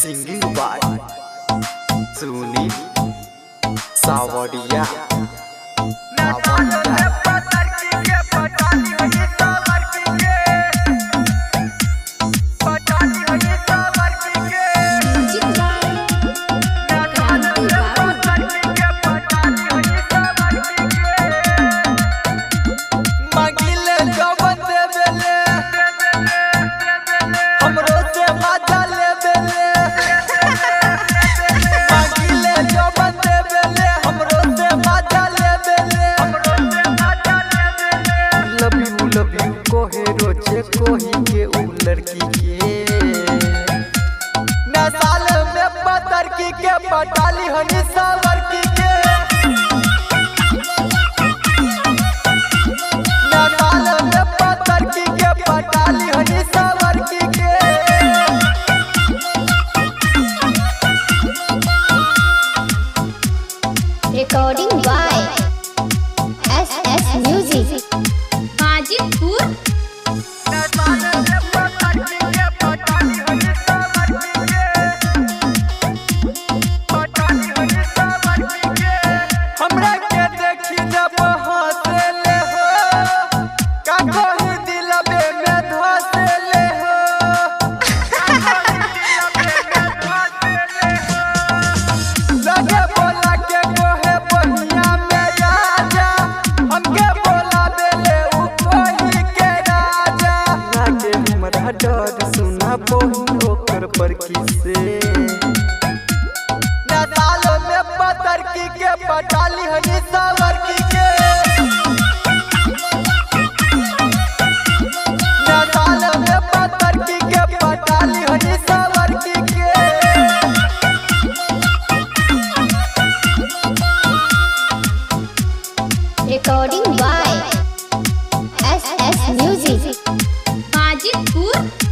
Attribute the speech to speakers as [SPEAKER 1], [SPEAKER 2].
[SPEAKER 1] Singing by Sunil Sawadiya. कोहे रोचे कोही के उ लड़की के न साल में पतर की के पटाली हनी सावर की के न साल में पतर की के पटाली हनी सावर की के।
[SPEAKER 2] Recording by SS Music Hajipur.
[SPEAKER 1] हमरा के देखी जब हंसले हो का कोई दिलबे में धंसले हो लगे बोला के कोहे बहिया में आजा हमके बोला बेले उ कोही के राजा लागे हमरा डर सुना बहु ओकर पर किसे सालों में पतर की के पटाली हनी सावर की के सालों में पतर की के पटाली हनी सावर की के।
[SPEAKER 2] Recording by SS Music Hajipur.